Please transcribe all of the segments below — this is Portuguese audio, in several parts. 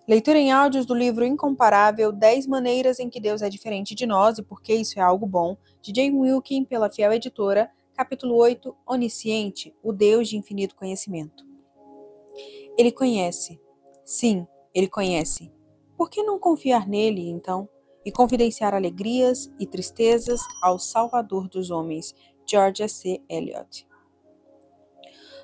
Leitura em áudios do livro incomparável 10 maneiras em que Deus é diferente de nós e por que isso é algo bom, de Jane Wilkin, pela Fiel Editora, capítulo 8, Onisciente, o Deus de infinito conhecimento. Ele conhece. Sim, ele conhece. Por que não confiar nele, então, e confidenciar alegrias e tristezas ao Salvador dos homens, Georgia C. Eliot.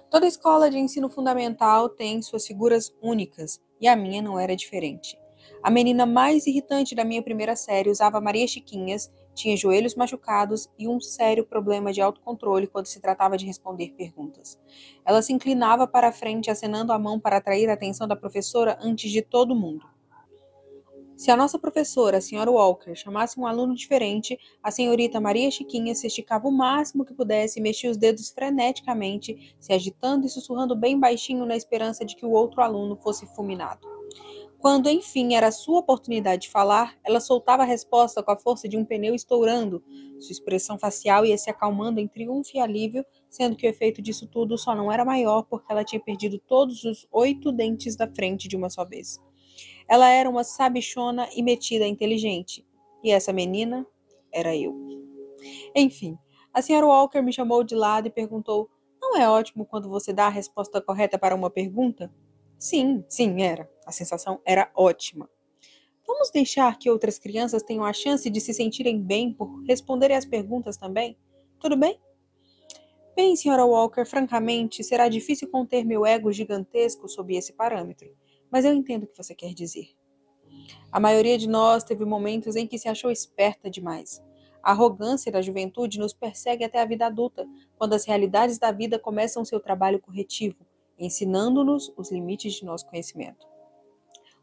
Toda escola de ensino fundamental tem suas figuras únicas, e a minha não era diferente. A menina mais irritante da minha primeira série usava Maria Chiquinhas, tinha joelhos machucados e um sério problema de autocontrole quando se tratava de responder perguntas. Ela se inclinava para a frente, acenando a mão para atrair a atenção da professora antes de todo mundo. Se a nossa professora, a senhora Walker, chamasse um aluno diferente, a senhorita Maria Chiquinha se esticava o máximo que pudesse e mexia os dedos freneticamente, se agitando e sussurrando bem baixinho na esperança de que o outro aluno fosse fulminado. Quando, enfim, era sua oportunidade de falar, ela soltava a resposta com a força de um pneu estourando. Sua expressão facial ia se acalmando em triunfo e alívio, sendo que o efeito disso tudo só não era maior porque ela tinha perdido todos os 8 dentes da frente de uma só vez. Ela era uma sabichona e metida inteligente. E essa menina era eu. Enfim, a senhora Walker me chamou de lado e perguntou: Não é ótimo quando você dá a resposta correta para uma pergunta? Sim, sim, era. A sensação era ótima. Vamos deixar que outras crianças tenham a chance de se sentirem bem por responderem às perguntas também? Tudo bem? Bem, senhora Walker, francamente, será difícil conter meu ego gigantesco sob esse parâmetro. Mas eu entendo o que você quer dizer. A maioria de nós teve momentos em que se achou esperta demais. A arrogância da juventude nos persegue até a vida adulta, quando as realidades da vida começam seu trabalho corretivo, ensinando-nos os limites de nosso conhecimento.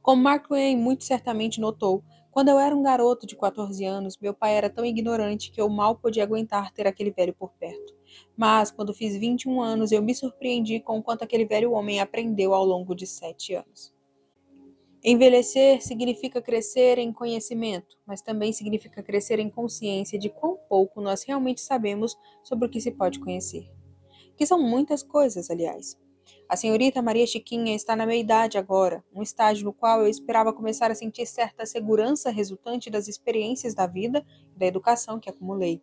Como Mark Twain muito certamente notou, quando eu era um garoto de 14 anos, meu pai era tão ignorante que eu mal podia aguentar ter aquele velho por perto. Mas, quando fiz 21 anos, eu me surpreendi com o quanto aquele velho homem aprendeu ao longo de 7 anos. Envelhecer significa crescer em conhecimento, mas também significa crescer em consciência de quão pouco nós realmente sabemos sobre o que se pode conhecer. Que são muitas coisas, aliás. A senhorita Maria Chiquinha está na meia-idade agora, um estágio no qual eu esperava começar a sentir certa segurança resultante das experiências da vida e da educação que acumulei.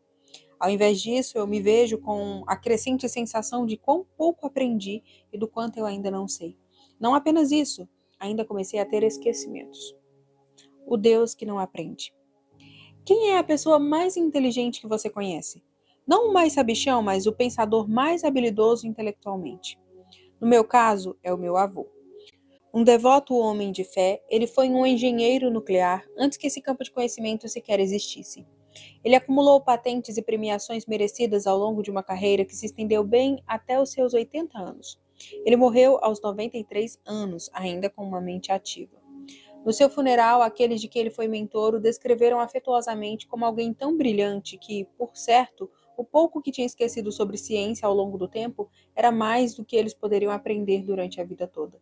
Ao invés disso, eu me vejo com a crescente sensação de quão pouco aprendi e do quanto eu ainda não sei. Não apenas isso, ainda comecei a ter esquecimentos. O Deus que não aprende. Quem é a pessoa mais inteligente que você conhece? Não o mais sabichão, mas o pensador mais habilidoso intelectualmente. No meu caso, é o meu avô. Um devoto homem de fé, ele foi um engenheiro nuclear antes que esse campo de conhecimento sequer existisse. Ele acumulou patentes e premiações merecidas ao longo de uma carreira que se estendeu bem até os seus 80 anos. Ele morreu aos 93 anos, ainda com uma mente ativa. No seu funeral, aqueles de que ele foi mentor o descreveram afetuosamente como alguém tão brilhante que, por certo, o pouco que tinha esquecido sobre ciência ao longo do tempo era mais do que eles poderiam aprender durante a vida toda.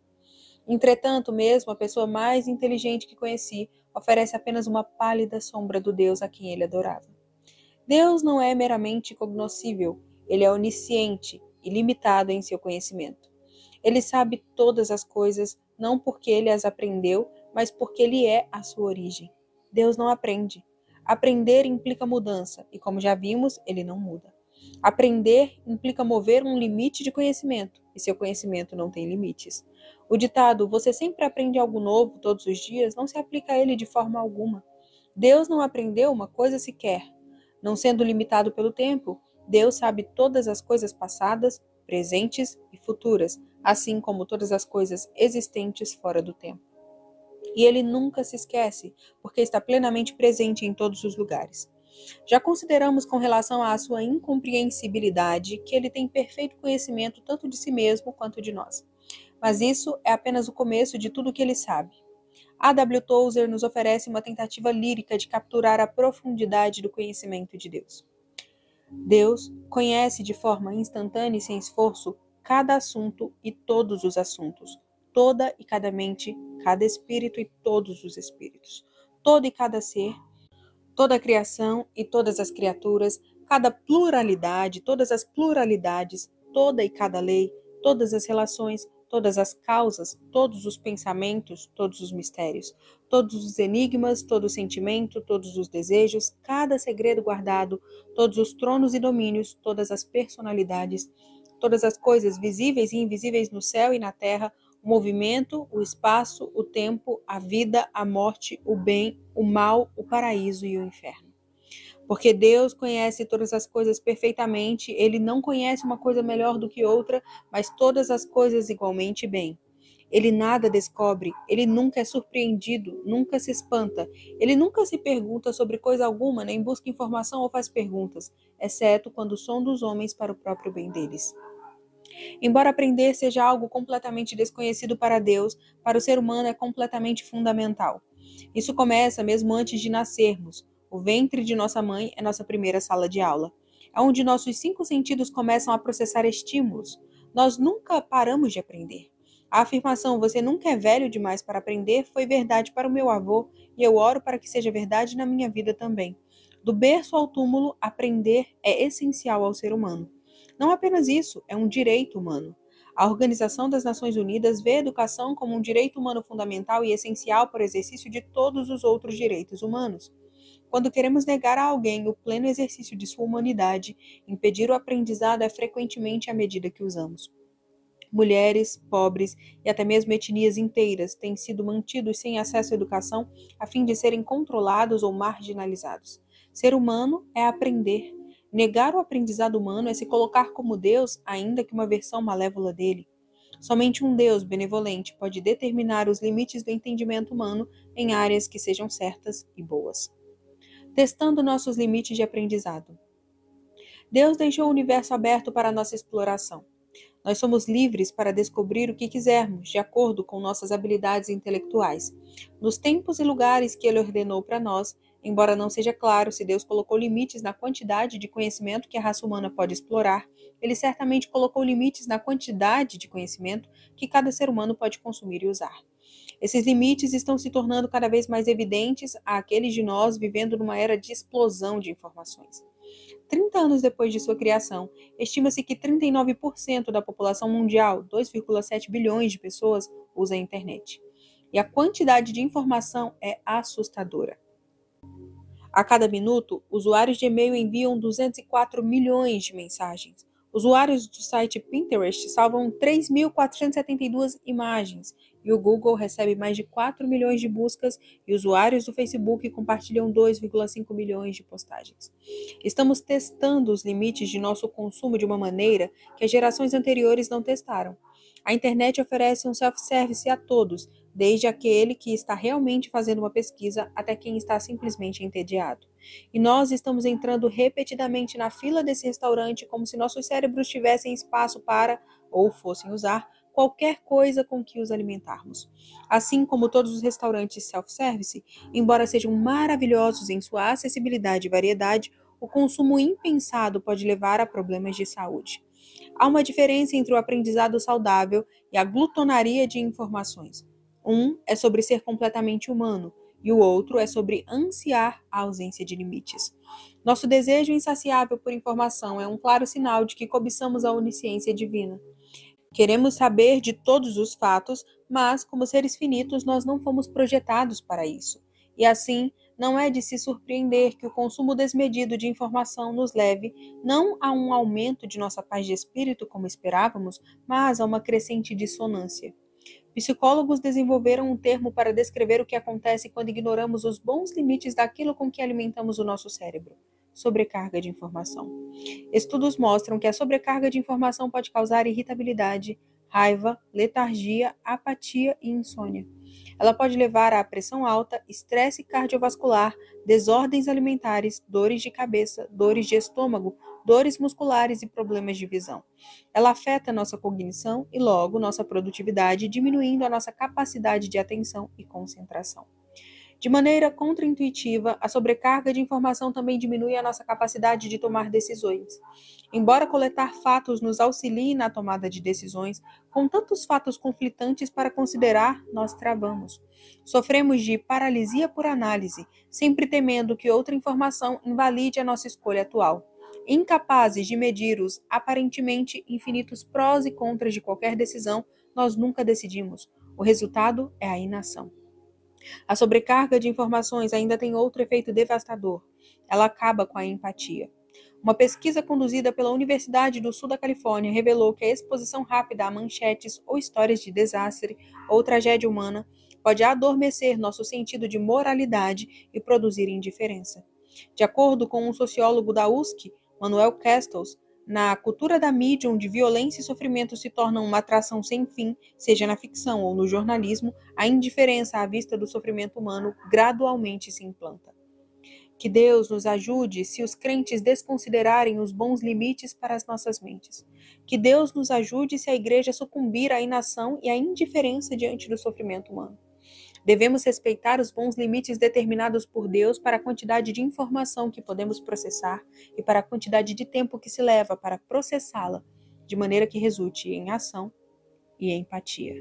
Entretanto, mesmo a pessoa mais inteligente que conheci oferece apenas uma pálida sombra do Deus a quem ele adorava. Deus não é meramente cognoscível, ele é onisciente e limitado em seu conhecimento. Ele sabe todas as coisas, não porque ele as aprendeu, mas porque ele é a sua origem. Deus não aprende. Aprender implica mudança, e como já vimos, ele não muda. Aprender implica mover um limite de conhecimento, e seu conhecimento não tem limites. O ditado "você sempre aprende algo novo todos os dias" não se aplica a ele de forma alguma. Deus não aprendeu uma coisa sequer. Não sendo limitado pelo tempo, Deus sabe todas as coisas passadas, presentes e futuras, assim como todas as coisas existentes fora do tempo. E ele nunca se esquece, porque está plenamente presente em todos os lugares. Já consideramos com relação à sua incompreensibilidade que ele tem perfeito conhecimento tanto de si mesmo quanto de nós. Mas isso é apenas o começo de tudo o que ele sabe. A. W. Tozer nos oferece uma tentativa lírica de capturar a profundidade do conhecimento de Deus. Deus conhece de forma instantânea e sem esforço cada assunto e todos os assuntos, toda e cada mente, cada espírito e todos os espíritos, todo e cada ser, toda a criação e todas as criaturas, cada pluralidade, todas as pluralidades, toda e cada lei, todas as relações, todas as causas, todos os pensamentos, todos os mistérios, todos os enigmas, todo o sentimento, todos os desejos, cada segredo guardado, todos os tronos e domínios, todas as personalidades, todas as coisas visíveis e invisíveis no céu e na terra, o movimento, o espaço, o tempo, a vida, a morte, o bem, o mal, o paraíso e o inferno. Porque Deus conhece todas as coisas perfeitamente, Ele não conhece uma coisa melhor do que outra, mas todas as coisas igualmente bem. Ele nada descobre, ele nunca é surpreendido, nunca se espanta, ele nunca se pergunta sobre coisa alguma, nem busca informação ou faz perguntas, exceto quando sonda os homens para o próprio bem deles. Embora aprender seja algo completamente desconhecido para Deus, para o ser humano é completamente fundamental. Isso começa mesmo antes de nascermos. O ventre de nossa mãe é nossa primeira sala de aula. É onde nossos 5 sentidos começam a processar estímulos. Nós nunca paramos de aprender. A afirmação "você nunca é velho demais para aprender" foi verdade para o meu avô e eu oro para que seja verdade na minha vida também. Do berço ao túmulo, aprender é essencial ao ser humano. Não apenas isso, é um direito humano. A Organização das Nações Unidas vê a educação como um direito humano fundamental e essencial para o exercício de todos os outros direitos humanos. Quando queremos negar a alguém o pleno exercício de sua humanidade, impedir o aprendizado é frequentemente a medida que usamos. Mulheres, pobres e até mesmo etnias inteiras têm sido mantidos sem acesso à educação a fim de serem controlados ou marginalizados. Ser humano é aprender. Negar o aprendizado humano é se colocar como Deus, ainda que uma versão malévola dele. Somente um Deus benevolente pode determinar os limites do entendimento humano em áreas que sejam certas e boas. Testando nossos limites de aprendizado. Deus deixou o universo aberto para nossa exploração. Nós somos livres para descobrir o que quisermos, de acordo com nossas habilidades intelectuais, nos tempos e lugares que Ele ordenou para nós, embora não seja claro se Deus colocou limites na quantidade de conhecimento que a raça humana pode explorar, Ele certamente colocou limites na quantidade de conhecimento que cada ser humano pode consumir e usar. Esses limites estão se tornando cada vez mais evidentes àqueles de nós vivendo numa era de explosão de informações. 30 anos depois de sua criação, estima-se que 39% da população mundial, 2,7 bilhões de pessoas, usa a internet. E a quantidade de informação é assustadora. A cada minuto, usuários de e-mail enviam 204 milhões de mensagens. Usuários do site Pinterest salvam 3.472 imagens e o Google recebe mais de 4 milhões de buscas e usuários do Facebook compartilham 2,5 milhões de postagens. Estamos testando os limites de nosso consumo de uma maneira que as gerações anteriores não testaram. A internet oferece um self-service a todos, desde aquele que está realmente fazendo uma pesquisa até quem está simplesmente entediado. E nós estamos entrando repetidamente na fila desse restaurante como se nossos cérebros tivessem espaço para, ou fossem usar, qualquer coisa com que os alimentarmos. Assim como todos os restaurantes self-service, embora sejam maravilhosos em sua acessibilidade e variedade, o consumo impensado pode levar a problemas de saúde. Há uma diferença entre o aprendizado saudável e a glutonaria de informações. Um é sobre ser completamente humano, e o outro é sobre ansiar a ausência de limites. Nosso desejo insaciável por informação é um claro sinal de que cobiçamos a onisciência divina. Queremos saber de todos os fatos, mas, como seres finitos, nós não fomos projetados para isso. E assim, não é de se surpreender que o consumo desmedido de informação nos leve não a um aumento de nossa paz de espírito, como esperávamos, mas a uma crescente dissonância. Psicólogos desenvolveram um termo para descrever o que acontece quando ignoramos os bons limites daquilo com que alimentamos o nosso cérebro: sobrecarga de informação. Estudos mostram que a sobrecarga de informação pode causar irritabilidade, raiva, letargia, apatia e insônia. Ela pode levar à pressão alta, estresse cardiovascular, desordens alimentares, dores de cabeça, dores de estômago, dores musculares e problemas de visão. Ela afeta nossa cognição e, logo, nossa produtividade, diminuindo a nossa capacidade de atenção e concentração. De maneira contraintuitiva, a sobrecarga de informação também diminui a nossa capacidade de tomar decisões. Embora coletar fatos nos auxilie na tomada de decisões, com tantos fatos conflitantes para considerar, nós travamos. Sofremos de paralisia por análise, sempre temendo que outra informação invalide a nossa escolha atual. Incapazes de medir os aparentemente infinitos prós e contras de qualquer decisão, nós nunca decidimos. O resultado é a inação. A sobrecarga de informações ainda tem outro efeito devastador. Ela acaba com a empatia. Uma pesquisa conduzida pela Universidade do Sul da Califórnia revelou que a exposição rápida a manchetes ou histórias de desastre ou tragédia humana pode adormecer nosso sentido de moralidade e produzir indiferença. De acordo com um sociólogo da USC, Manuel Castells, na cultura da mídia onde violência e sofrimento se tornam uma atração sem fim, seja na ficção ou no jornalismo, a indiferença à vista do sofrimento humano gradualmente se implanta. Que Deus nos ajude se os crentes desconsiderarem os bons limites para as nossas mentes. Que Deus nos ajude se a igreja sucumbir à inação e à indiferença diante do sofrimento humano. Devemos respeitar os bons limites determinados por Deus para a quantidade de informação que podemos processar e para a quantidade de tempo que se leva para processá-la, de maneira que resulte em ação e empatia.